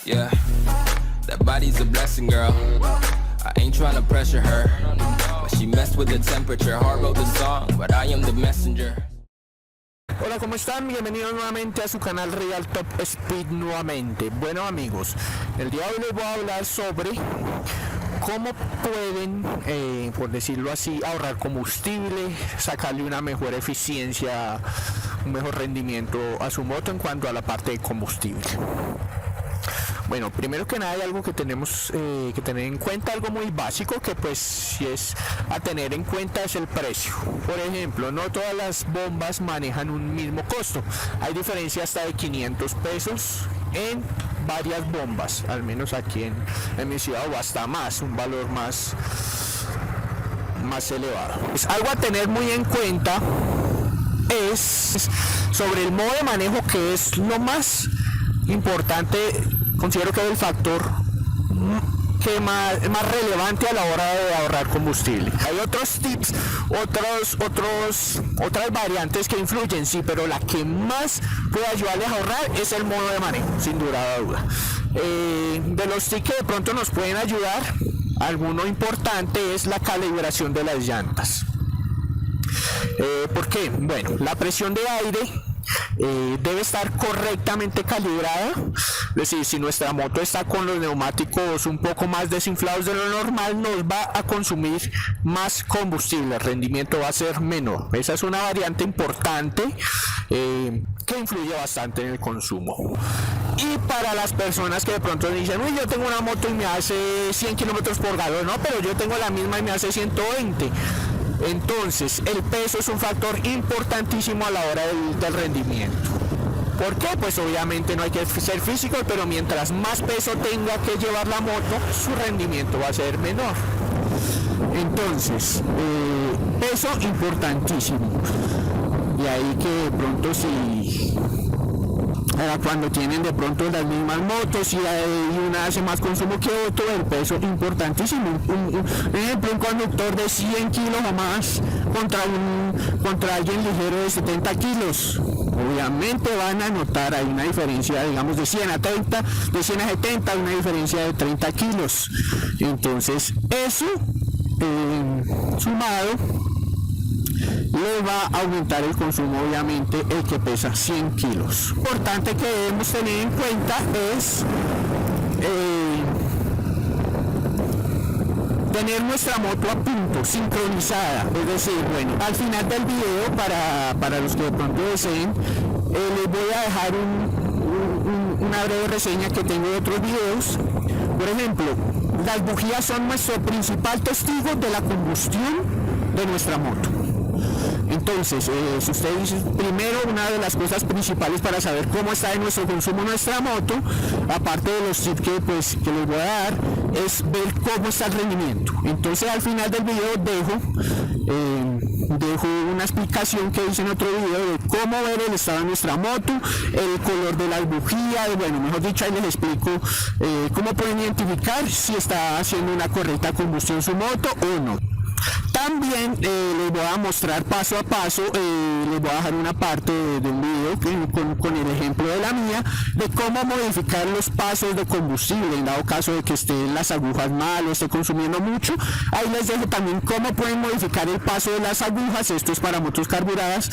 Yeah, that body's a blessing, girl. I ain't trying to pressure her, but she messed with the temperature. Heart wrote the song, but I am the messenger. Hola, ¿cómo están? Bienvenidos nuevamente a su canal Real Top Speed nuevamente. Bueno amigos, el día de hoy les voy a hablar sobre cómo pueden, por decirlo así, ahorrar combustible, sacarle una mejor eficiencia, un mejor rendimiento a su moto en cuanto a la parte de combustible. Bueno, primero que nada hay algo que tenemos que tener en cuenta, algo muy básico que pues si es a tener en cuenta es el precio. Por ejemplo, no todas las bombas manejan un mismo costo, hay diferencia hasta de 500 pesos en varias bombas, al menos aquí en mi ciudad, o hasta más, un valor más elevado. Pues algo a tener muy en cuenta es sobre el modo de manejo, que es lo más importante. Considero que es el factor que más relevante a la hora de ahorrar combustible. Hay otros tips, otras variantes que influyen, sí, pero la que más puede ayudarles a ahorrar es el modo de manejo, sin duda. De los tips que de pronto nos pueden ayudar, alguno importante es la calibración de las llantas. ¿Por qué? Bueno, la presión de aire debe estar correctamente calibrada. Es decir, si nuestra moto está con los neumáticos un poco más desinflados de lo normal, nos va a consumir más combustible, el rendimiento va a ser menor. Esa es una variante importante que influye bastante en el consumo. Y para las personas que de pronto dicen, uy, yo tengo una moto y me hace 100 kilómetros por galón, no, pero yo tengo la misma y me hace 120. Entonces, el peso es un factor importantísimo a la hora del rendimiento. ¿Por qué? Pues obviamente no hay que ser físico, pero mientras más peso tenga que llevar la moto, su rendimiento va a ser menor. Entonces, peso importantísimo. Y ahí que de pronto cuando tienen de pronto las mismas motos y una hace más consumo que otro, el peso es importantísimo. Por ejemplo, un conductor de 100 kilos o más contra alguien ligero de 70 kilos. Obviamente van a notar, hay una diferencia, digamos, de 100 a 30, de 100 a 70, una diferencia de 30 kilos. Entonces, eso sumado le va a aumentar el consumo, obviamente, el que pesa 100 kilos. Lo importante que debemos tener en cuenta es tener nuestra moto a punto, sincronizada. Es decir, bueno, al final del video, para los que de pronto deseen, les voy a dejar una breve reseña que tengo de otros videos. Por ejemplo, las bujías son nuestro principal testigo de la combustión de nuestra moto. Entonces, si usted dice, primero, una de las cosas principales para saber cómo está en nuestro consumo nuestra moto, aparte de los tips que les voy a dar, es ver cómo está el rendimiento. Entonces, al final del video dejo una explicación que hice en otro video de cómo ver el estado de nuestra moto, el color de las bujías, bueno, mejor dicho, ahí les explico cómo pueden identificar si está haciendo una correcta combustión su moto o no. También les voy a mostrar paso a paso, les voy a dejar una parte de un video con el ejemplo de la mía, de cómo modificar los pasos de combustible en dado caso de que estén las agujas mal o esté consumiendo mucho. Ahí les dejo también cómo pueden modificar el paso de las agujas, esto es para motos carburadas,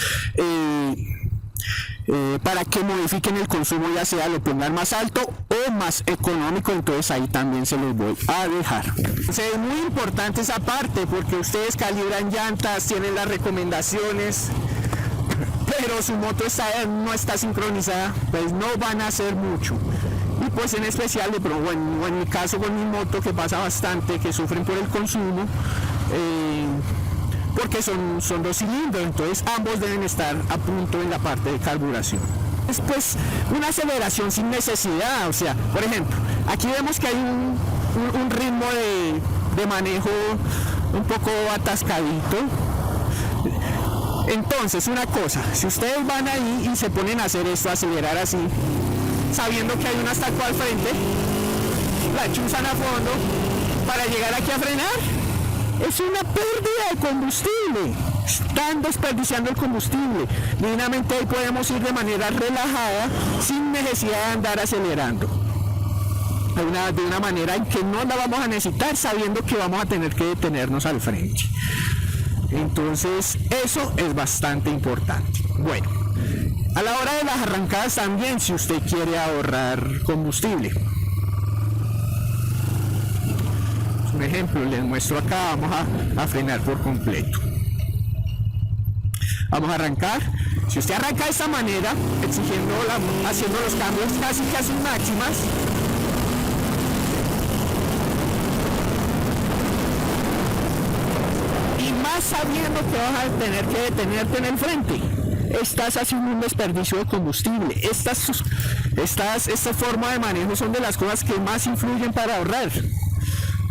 para que modifiquen el consumo, ya sea lo pongan más alto o más económico. Entonces ahí también se los voy a dejar. Entonces, es muy importante esa parte porque ustedes calibran llantas, tienen las recomendaciones, pero su moto no está sincronizada, pues no van a hacer mucho. Y pues en especial, pero bueno, en mi caso con mi moto, que pasa bastante, que sufren por el consumo, porque son dos cilindros, entonces ambos deben estar a punto en la parte de carburación. Después, una aceleración sin necesidad, o sea, por ejemplo, aquí vemos que hay un ritmo de manejo un poco atascadito. Entonces, una cosa, si ustedes van ahí y se ponen a hacer esto, acelerar así, sabiendo que hay un estaco al frente, la chuzan a fondo para llegar aquí a frenar, es una pérdida de combustible. Están desperdiciando el combustible. Divinamente ahí podemos ir de manera relajada sin necesidad de andar acelerando. de una manera en que no la vamos a necesitar, sabiendo que vamos a tener que detenernos al frente. Entonces eso es bastante importante. Bueno, a la hora de las arrancadas también, si usted quiere ahorrar combustible, un ejemplo les muestro acá. Vamos a frenar por completo, vamos a arrancar. Si usted arranca de esta manera, haciendo los cambios casi máximas, y más sabiendo que vas a tener que detenerte en el frente, estás haciendo un desperdicio de combustible. Esta forma de manejo son de las cosas que más influyen para ahorrar.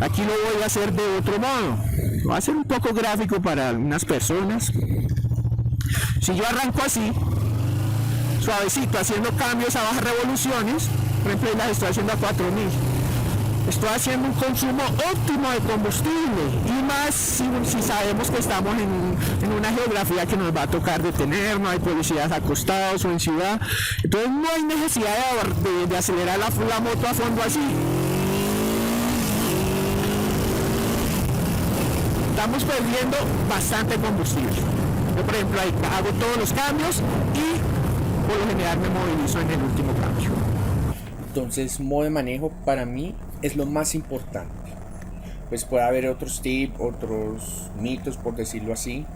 Aquí lo voy a hacer de otro modo, va a ser un poco gráfico para algunas personas. Si yo arranco así, suavecito, haciendo cambios a bajas revoluciones, por ejemplo, las estoy haciendo a 4000, estoy haciendo un consumo óptimo de combustible, y más si sabemos que estamos en una geografía que nos va a tocar detener, no hay policías acostados o en ciudad, entonces no hay necesidad de acelerar la moto a fondo así. Estamos perdiendo bastante combustible. Yo, por ejemplo, ahí hago todos los cambios y por lo general me movilizo en el último cambio. Entonces, modo de manejo para mí es lo más importante. Pues puede haber otros tips, otros mitos, por decirlo así.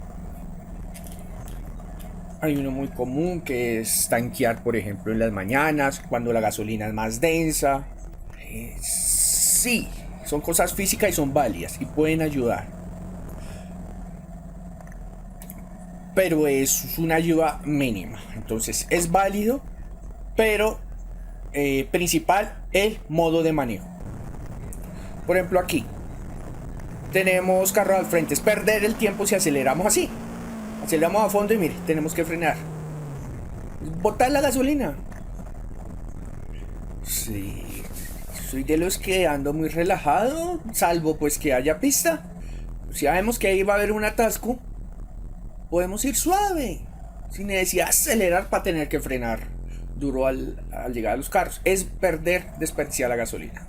Hay uno muy común que es tanquear, por ejemplo, en las mañanas, cuando la gasolina es más densa. Sí, son cosas físicas y son válidas y pueden ayudar. Pero es una ayuda mínima. Entonces es válido, pero principal el modo de manejo. Por ejemplo, aquí tenemos carro al frente. Es perder el tiempo si aceleramos así. Aceleramos a fondo y mire, tenemos que frenar. Botar la gasolina. Sí, soy de los que ando muy relajado, salvo pues que haya pista. Si sabemos que ahí va a haber un atasco, podemos ir suave, sin necesidad de acelerar para tener que frenar duro al llegar a los carros. Es desperdiciar la gasolina.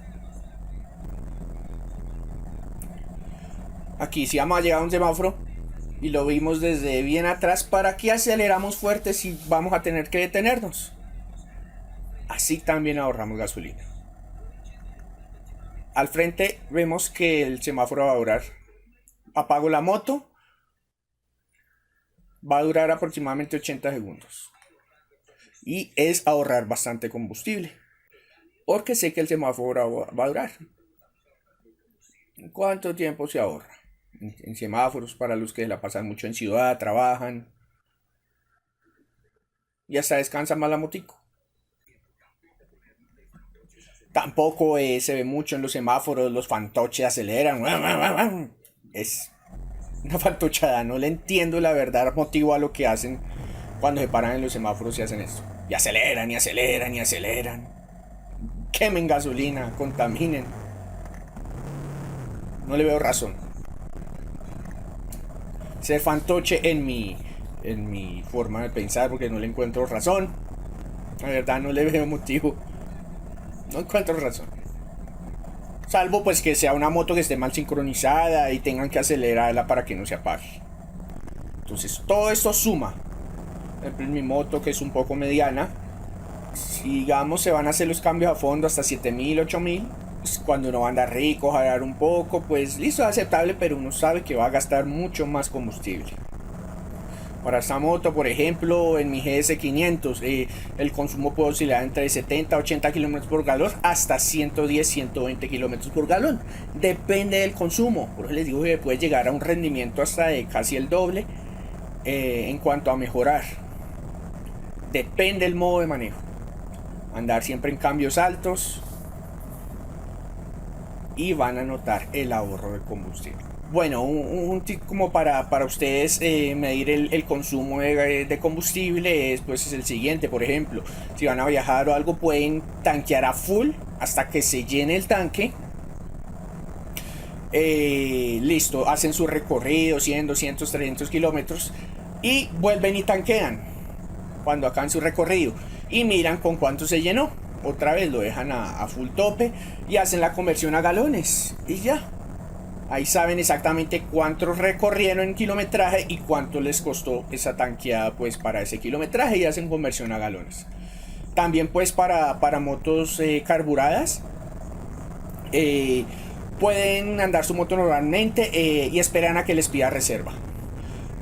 Aquí si vamos a llegar a un semáforo y lo vimos desde bien atrás, ¿para qué aceleramos fuerte si vamos a tener que detenernos? Así también ahorramos gasolina. Al frente vemos que el semáforo va a durar. Apago la moto. Va a durar aproximadamente 80 segundos. Y es ahorrar bastante combustible, porque sé que el semáforo va a durar. ¿Cuánto tiempo se ahorra? En semáforos, para los que la pasan mucho en ciudad, trabajan y hasta descansan más la motico. Tampoco se ve mucho en los semáforos, los fantoches aceleran. Es una fantochada, no le entiendo la verdad motivo a lo que hacen cuando se paran en los semáforos y hacen esto. Y aceleran, y aceleran, y aceleran. Quemen gasolina, contaminen. No le veo razón. Ser fantoche en mi forma de pensar, porque no le encuentro razón. La verdad no le veo motivo. No encuentro razón. Salvo pues que sea una moto que esté mal sincronizada y tengan que acelerarla para que no se apague. Entonces todo esto suma. Por ejemplo, en mi moto, que es un poco mediana, si digamos se van a hacer los cambios a fondo hasta 7000, 8000, pues cuando uno va a andar rico, jalar un poco, pues listo, es aceptable, pero uno sabe que va a gastar mucho más combustible. Para esta moto, por ejemplo, en mi GS500, el consumo puede oscilar entre 70 a 80 km por galón hasta 110, 120 km por galón. Depende del consumo. Por eso les digo que puede llegar a un rendimiento hasta de casi el doble en cuanto a mejorar. Depende del modo de manejo. Andar siempre en cambios altos y van a notar el ahorro de combustible. Bueno, un tip como para ustedes medir el consumo de combustible es el siguiente. Por ejemplo, si van a viajar o algo, pueden tanquear a full hasta que se llene el tanque. Listo, hacen su recorrido 100, 200, 300 kilómetros y vuelven y tanquean cuando acaban su recorrido y miran con cuánto se llenó. otra vez lo dejan a full tope y hacen la conversión a galones y ya. Ahí saben exactamente cuánto recorrieron en kilometraje y cuánto les costó esa tanqueada pues para ese kilometraje y hacen conversión a galones. También pues para motos carburadas pueden andar su moto normalmente y esperan a que les pida reserva.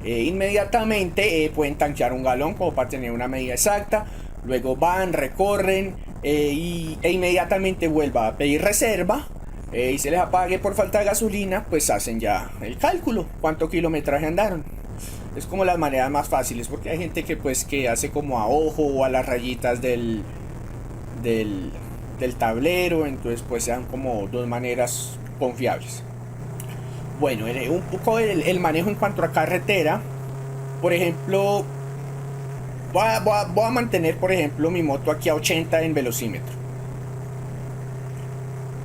Inmediatamente pueden tanquear un galón como para tener una medida exacta. Luego van, recorren e inmediatamente vuelva a pedir reserva y se les apague por falta de gasolina, pues hacen ya el cálculo, cuánto kilometraje andaron. Es como las maneras más fáciles, porque hay gente que pues que hace como a ojo o a las rayitas del tablero, entonces pues sean como dos maneras confiables. Bueno, un poco el manejo en cuanto a carretera. Por ejemplo, voy a mantener por ejemplo mi moto aquí a 80 en velocímetro.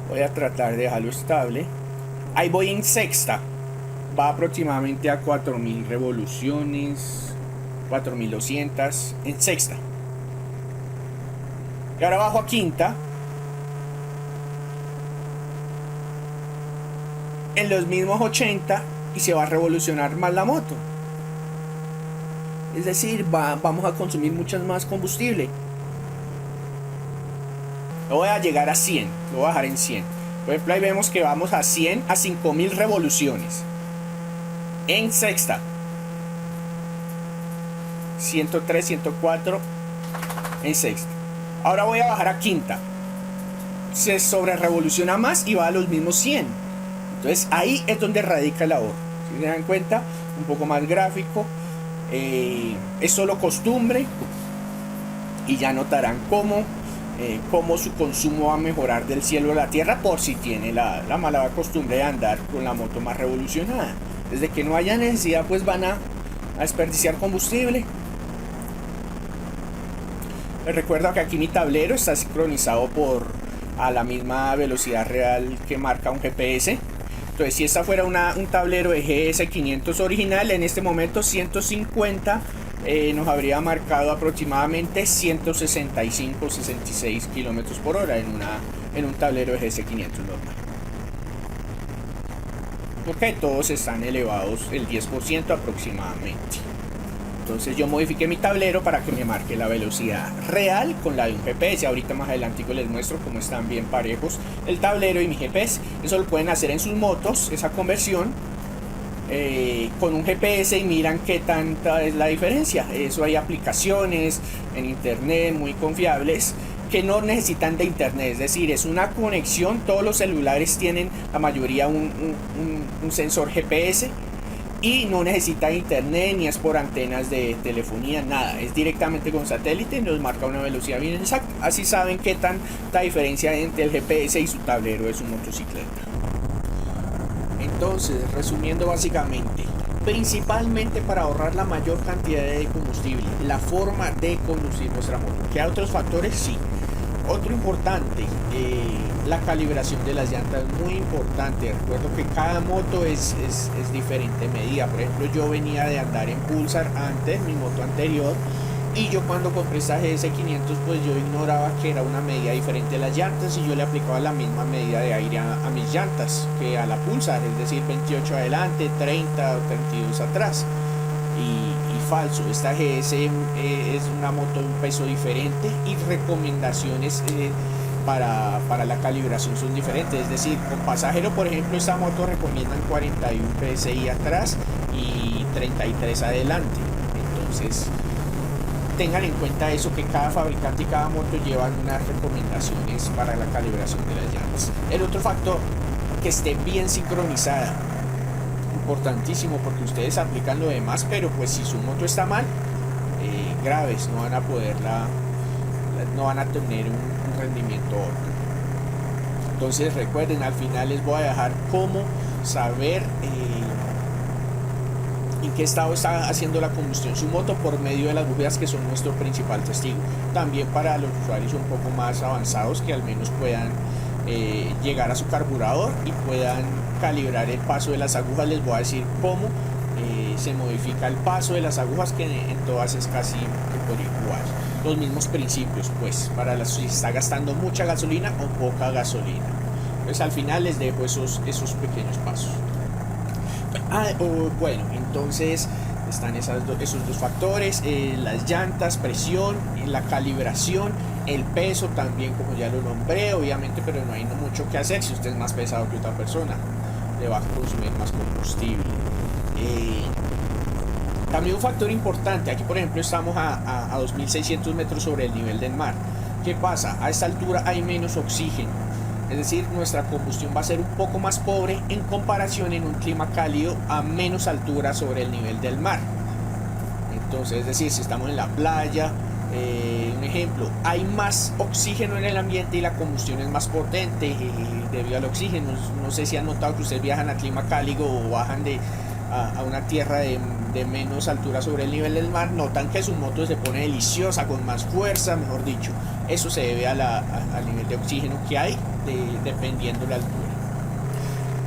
Voy a tratar de dejarlo estable. Ahí voy en sexta. Va aproximadamente a 4000 revoluciones, 4200 en sexta. Y ahora bajo a quinta. En los mismos 80 y se va a revolucionar más la moto. Es decir, vamos a consumir muchas más combustible. Lo voy a llegar a 100, lo voy a dejar en 100. Por ejemplo, ahí vemos que vamos a 100 a 5000 revoluciones. En sexta. 103, 104 en sexta. Ahora voy a bajar a quinta. Se sobre revoluciona más y va a los mismos 100. Entonces ahí es donde radica el ahorro. Si se dan cuenta, un poco más gráfico. Es solo costumbre. Y ya notarán cómo su consumo va a mejorar del cielo a la tierra por si tiene la mala costumbre de andar con la moto más revolucionada. Desde que no haya necesidad, pues van a desperdiciar combustible. Les recuerdo que aquí mi tablero está sincronizado a la misma velocidad real que marca un GPS. Entonces, si esta fuera un tablero de GS500 original, en este momento 150 nos habría marcado aproximadamente 165-66 km por hora en un tablero de GS500 normal. Porque todos están elevados el 10% aproximadamente. Entonces yo modifiqué mi tablero para que me marque la velocidad real con la de un GPS. Ahorita más adelante les muestro cómo están bien parejos el tablero y mi GPS. Eso lo pueden hacer en sus motos, esa conversión con un GPS, y miran qué tanta es la diferencia. Eso hay aplicaciones en internet muy confiables que no necesitan de internet, es decir, es una conexión. Todos los celulares tienen, la mayoría, un sensor GPS y no necesita internet ni es por antenas de telefonía, nada, es directamente con satélite y nos marca una velocidad bien exacta. Así saben qué tanta diferencia entre el GPS y su tablero de su motocicleta. Entonces, resumiendo básicamente, principalmente para ahorrar la mayor cantidad de combustible, la forma de conducir nuestra moto. ¿Qué hay otros factores? Sí. Otro importante, la calibración de las llantas es muy importante. Recuerdo que cada moto es diferente medida. Por ejemplo, yo venía de andar en Pulsar antes, mi moto anterior, y yo cuando compré esta GS500 pues yo ignoraba que era una medida diferente de las llantas y yo le aplicaba la misma medida de aire a mis llantas que a la Pulsar, es decir, 28 adelante, 30 o 32 atrás. Y falso, esta GS es una moto de un peso diferente y recomendaciones para la calibración son diferentes. Es decir, con pasajero, por ejemplo, esta moto recomiendan 41 PSI atrás y 33 adelante. Entonces tengan en cuenta eso, que cada fabricante y cada moto llevan unas recomendaciones para la calibración de las llantas. El otro factor, que esté bien sincronizada. Importantísimo, porque ustedes aplican lo demás, pero pues si su moto está mal, graves, no van a tener un rendimiento óptimo. Entonces recuerden, al final les voy a dejar cómo saber en qué estado está haciendo la combustión su moto por medio de las bujías, que son nuestro principal testigo. También para los usuarios un poco más avanzados, que al menos puedan llegar a su carburador y puedan calibrar el paso de las agujas, les voy a decir cómo se modifica el paso de las agujas, que en todas es casi por igual. los mismos principios, pues, para si está gastando mucha gasolina o poca gasolina. Pues al final les dejo esos pequeños pasos. Bueno, entonces están esos dos factores, las llantas, presión, la calibración, el peso también, como ya lo nombré, obviamente, pero no hay mucho que hacer. Si usted es más pesado que otra persona, le va a consumir más combustible. También un factor importante, aquí por ejemplo estamos a 2.600 metros sobre el nivel del mar. ¿Qué pasa? A esta altura hay menos oxígeno, es decir, nuestra combustión va a ser un poco más pobre en comparación en un clima cálido a menos altura sobre el nivel del mar. Entonces, es decir, si estamos en la playa, un ejemplo, hay más oxígeno en el ambiente y la combustión es más potente debido al oxígeno. No sé si han notado que ustedes viajan a clima cálido o bajan a una tierra de menos altura sobre el nivel del mar, notan que su moto se pone deliciosa, con más fuerza, mejor dicho. Eso se debe al nivel de oxígeno que hay dependiendo la altura.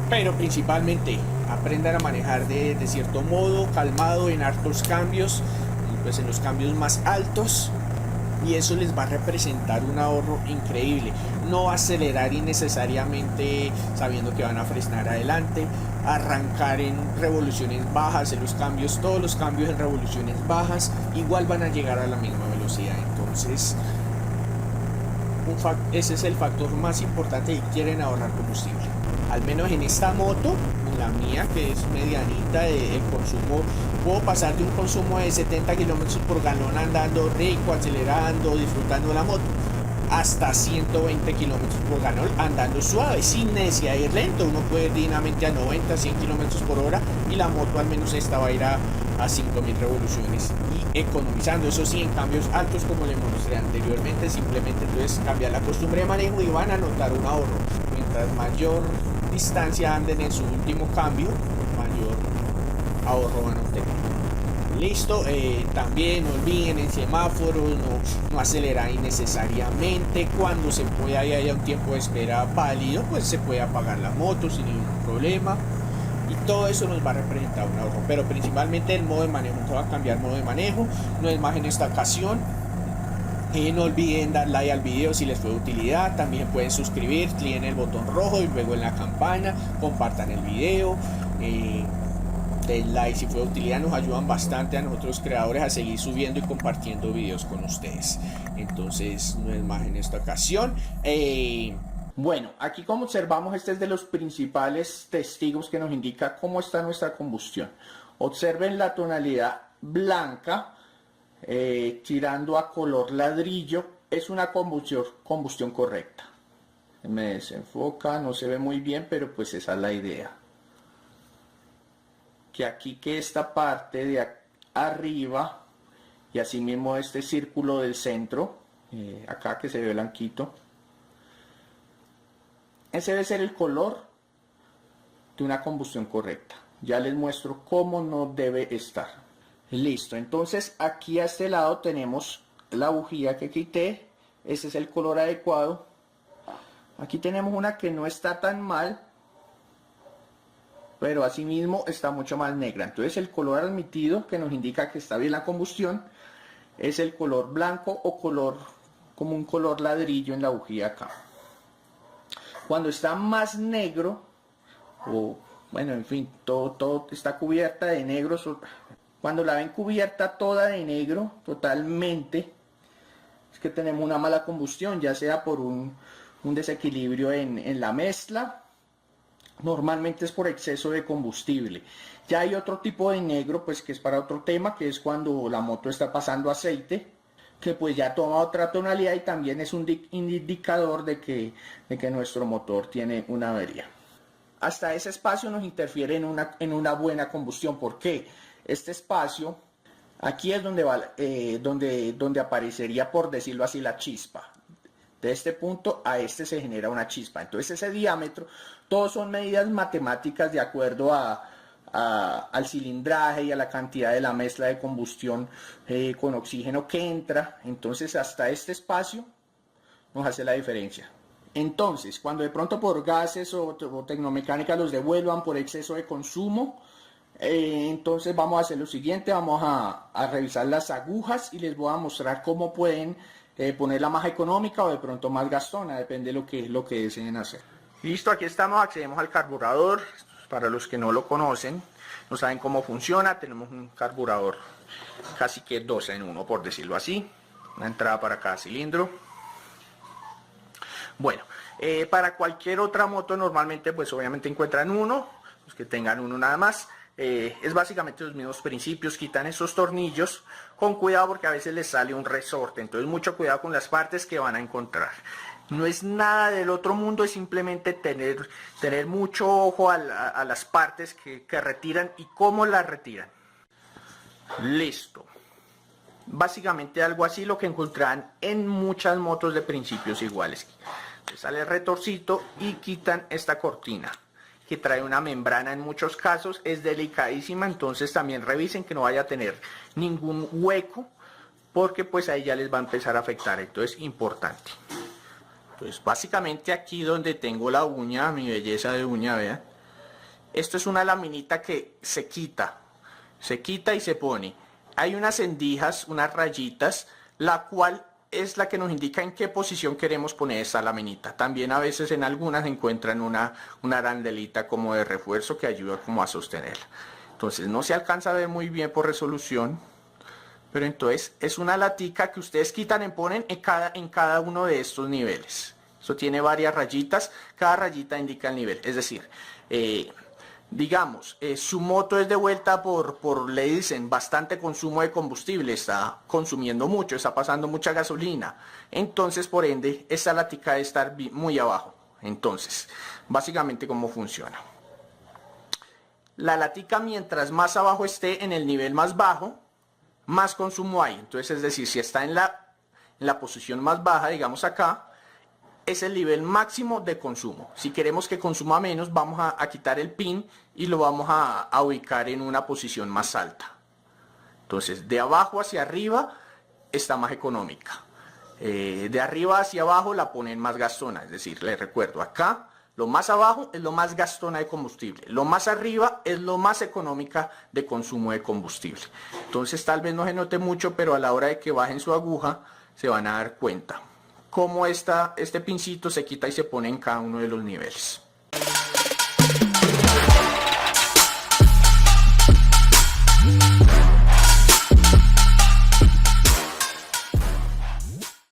Pero principalmente aprendan a manejar de cierto modo, calmado, en hartos cambios, pues en los cambios más altos, y eso les va a representar un ahorro increíble. No acelerar innecesariamente sabiendo que van a frenar adelante, arrancar en revoluciones bajas, en los cambios, todos los cambios en revoluciones bajas igual van a llegar a la misma velocidad. Entonces ese es el factor más importante si quieren ahorrar combustible. Al menos en esta moto, en la mía, que es medianita, el consumo, puedo pasar de un consumo de 70 kilómetros por galón andando rico, acelerando, disfrutando la moto, hasta 120 kilómetros por galón andando suave, sin necesidad de ir lento. Uno puede ir dignamente a 90, 100 kilómetros por hora y la moto al menos esta va a ir a 5.000 revoluciones y economizando. Eso sí, en cambios altos, como les mostré anteriormente, simplemente entonces cambiar la costumbre de manejo y van a notar un ahorro. Mientras mayor distancia anden en su último cambio, mayor ahorro van a obtener. Listo, también no olviden en semáforos, no acelerar innecesariamente. Cuando se pueda y haya un tiempo de espera válido, pues se puede apagar la moto sin ningún problema. Y todo eso nos va a representar un ahorro. Pero principalmente el modo de manejo, no va a cambiar modo de manejo, no es más en esta ocasión. No olviden dar like al video si les fue de utilidad. También pueden suscribir, cliquen el botón rojo y luego en la campana, compartan el video. Den like si fue de utilidad, nos ayudan bastante a nosotros creadores a seguir subiendo y compartiendo videos con ustedes. Entonces no es más en esta ocasión. Bueno, aquí como observamos, este es de los principales testigos que nos indica cómo está nuestra combustión. Observen la tonalidad blanca, tirando a color ladrillo, es una combustión correcta. Me desenfoca, no se ve muy bien, pero pues esa es la idea. Que aquí, que esta parte de arriba y así mismo este círculo del centro, acá que se ve blanquito, ese debe ser el color de una combustión correcta. Ya les muestro cómo no debe estar. Listo, entonces aquí a este lado tenemos la bujía que quité, ese es el color adecuado. Aquí tenemos una que no está tan mal, pero asimismo está mucho más negra. Entonces el color admitido, que nos indica que está bien la combustión, es el color blanco o color como un color ladrillo en la bujía acá. Cuando está más negro, o bueno, en fin, todo está cubierta de negro. Cuando la ven cubierta toda de negro, totalmente, es que tenemos una mala combustión, ya sea por un desequilibrio en la mezcla. Normalmente es por exceso de combustible. Ya hay otro tipo de negro, pues que es para otro tema, que es cuando la moto está pasando aceite, que pues ya toma otra tonalidad y también es un indicador de que nuestro motor tiene una avería. Hasta ese espacio nos interfiere en una buena combustión. ¿Por qué? Este espacio, aquí es donde aparecería, por decirlo así, la chispa. De este punto a este se genera una chispa. Entonces ese diámetro, todos son medidas matemáticas de acuerdo al cilindraje y a la cantidad de la mezcla de combustión con oxígeno que entra. Entonces hasta este espacio nos hace la diferencia. Entonces cuando de pronto por gases o tecnomecánica los devuelvan por exceso de consumo, Entonces vamos a hacer lo siguiente, vamos a revisar las agujas y les voy a mostrar cómo pueden ponerla más económica o de pronto más gastona, depende de lo que deseen hacer. Listo, aquí estamos, accedemos al carburador. Para los que no lo conocen, no saben cómo funciona, tenemos un carburador casi que 2 en 1, por decirlo así, una entrada para cada cilindro. Bueno, para cualquier otra moto normalmente pues obviamente encuentran uno, los que tengan uno nada más. Es básicamente los mismos principios, quitan esos tornillos con cuidado porque a veces les sale un resorte, entonces mucho cuidado con las partes que van a encontrar. No es nada del otro mundo, es simplemente tener mucho ojo a las partes que retiran y cómo las retiran. Listo. Básicamente algo así lo que encontrarán en muchas motos de principios iguales. Les sale el retorcito y quitan esta cortina que trae una membrana en muchos casos, es delicadísima, entonces también revisen que no vaya a tener ningún hueco porque pues ahí ya les va a empezar a afectar, entonces importante. Pues básicamente aquí donde tengo la uña, mi belleza de uña, vean. Esto es una laminita que se quita y se pone. Hay unas endijas, unas rayitas, la cual es la que nos indica en qué posición queremos poner esta laminita. También a veces en algunas encuentran una arandelita como de refuerzo que ayuda como a sostenerla. Entonces no se alcanza a ver muy bien por resolución, pero entonces es una latica que ustedes quitan y ponen en cada uno de estos niveles. Esto tiene varias rayitas, cada rayita indica el nivel. Es decir, digamos, su moto es de vuelta le dicen, bastante consumo de combustible, está consumiendo mucho, está pasando mucha gasolina. Entonces, por ende, esta latica debe estar muy abajo. Entonces, básicamente, ¿cómo funciona? La latica, mientras más abajo esté, en el nivel más bajo, más consumo hay. Entonces, es decir, si está en la posición más baja, digamos acá, es el nivel máximo de consumo. Si queremos que consuma menos, vamos a quitar el pin y lo vamos a ubicar en una posición más alta. Entonces, de abajo hacia arriba está más económica. De arriba hacia abajo la ponen más gastona. Es decir, les recuerdo, acá lo más abajo es lo más gastona de combustible. Lo más arriba es lo más económica de consumo de combustible. Entonces tal vez no se note mucho, pero a la hora de que bajen su aguja se van a dar cuenta cómo este pincito se quita y se pone en cada uno de los niveles.